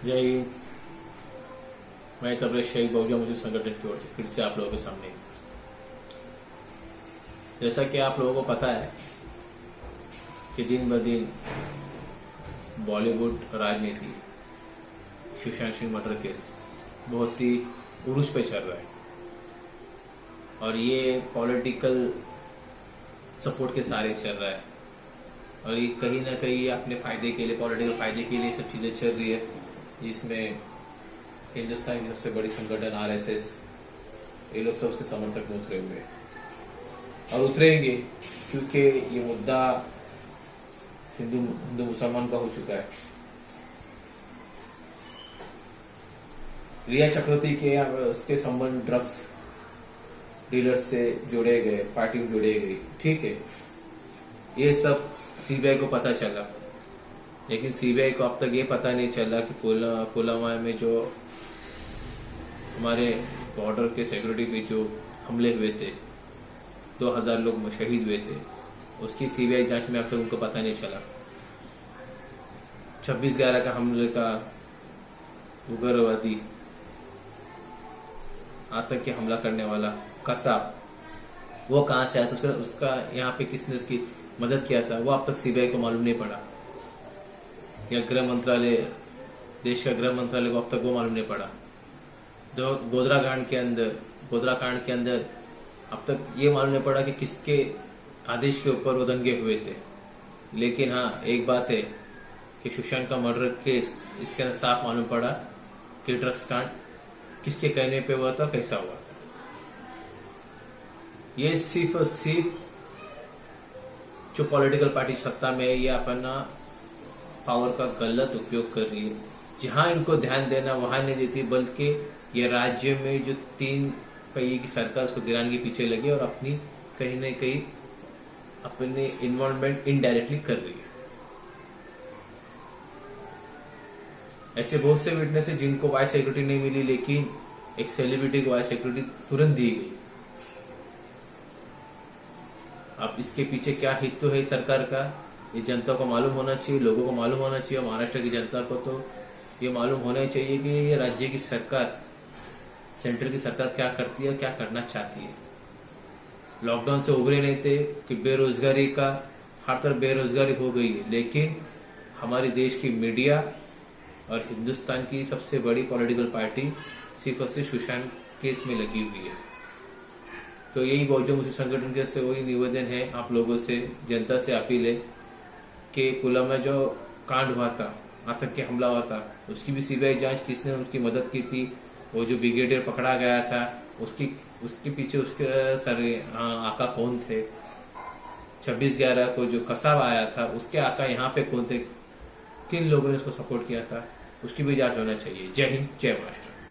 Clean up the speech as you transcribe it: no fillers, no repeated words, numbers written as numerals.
जय हिंद। मैं तबरेज शेख बहुजन मुस्लिम संगठन की ओर से फिर से आप लोगों के सामने। जैसा कि आप लोगों को पता है कि दिन ब दिन बॉलीवुड राजनीति सुशांत सिंह मर्डर केस बहुत ही उरूज पे चल रहा है और ये पॉलिटिकल सपोर्ट के सारे चल रहा है और ये कहीं ना कहीं अपने फ़ायदे के लिए, पॉलिटिकल फ़ायदे के लिए सब चीज़ें चल रही है, जिसमें हिंदुस्तान की सबसे बड़ी संगठन आरएसएस ये लोग सब उसके समर्थक में उतरे हुए और उतरेंगे, क्योंकि ये मुद्दा हिंदू मुसलमान का हो चुका है। रिया चक्रवर्ती के उसके संबंध ड्रग्स डीलर्स से जोड़े गए, पार्टी में जोड़े गई, ठीक है। ये सब सीबीआई को पता चला, लेकिन सीबीआई को अब तक ये पता नहीं चला कि पुलवामा में जो हमारे बॉर्डर के सिक्योरिटी पे जो हमले हुए थे, 2000 लोग शहीद हुए थे, उसकी सीबीआई जांच में अब तक उनको पता नहीं चला। 26/11 का हमले का उग्रवादी आतंकी हमला करने वाला कसाब वो कहाँ से आया था, उसका यहाँ पे किसने उसकी मदद किया था, वो अब तक सीबीआई को मालूम नहीं पड़ा। या गृह मंत्रालय, देश का गृह मंत्रालय को अब तक वो मालूम नहीं पड़ा। जो गोधरा कांड के अंदर अब तक ये मालूम नहीं पड़ा कि किसके आदेश के ऊपर वो दंगे हुए थे। लेकिन हाँ, एक बात है कि सुशांत का मर्डर केस, इसके अंदर साफ मालूम पड़ा कि ड्रग्स कांड किसके कहने पे हुआ था, कैसा हुआ था। ये सिर्फ और सिर्फ जो पॉलिटिकल पार्टी सत्ता में है, ये अपना पावर का गलत उपयोग कर रही है। जहां इनको ध्यान देना वहां नहीं देती, बल्कि ये राज्य में जो 3 पहिए की सरकार उसको गिराने के पीछे लगी और अपनी कहीं ना कहीं अपने इन्वॉल्वमेंट इनडायरेक्टली कर रही है। ऐसे बहुत से विटनेस है जिनको वाइस सिक्योरिटी नहीं मिली, लेकिन एक सेलिब्रिटी को वाइस सिक्योरिटी तुरंत दी गई। अब इसके पीछे क्या हित है सरकार का, ये जनता को मालूम होना चाहिए, लोगों को मालूम होना चाहिए। महाराष्ट्र की जनता को तो ये मालूम होना चाहिए कि ये राज्य की सरकार, सेंटर की सरकार क्या करती है, क्या करना चाहती है। लॉकडाउन से उभरे नहीं थे कि बेरोजगारी का हर तरफ बेरोजगारी हो गई है, लेकिन हमारे देश की मीडिया और हिंदुस्तान की सबसे बड़ी पॉलिटिकल पार्टी सिर्फ और सिर्फ सुशांत केस में लगी हुई है। तो यही बहुजन मुस्लिम संगठन के से वही निवेदन है आप लोगों से, जनता से अपील है कि पुलवामा में जो कांड हुआ था, आतंकी हमला हुआ था, उसकी भी सीबीआई जांच, किसने उसकी मदद की थी, वो जो ब्रिगेडियर पकड़ा गया था उसके पीछे उसके आका कौन थे, 26/11 को जो कसाब आया था उसके आका यहाँ पे कौन थे, किन लोगों ने उसको सपोर्ट किया था, उसकी भी जांच होना चाहिए। जय हिंद, जय महाराष्ट्र।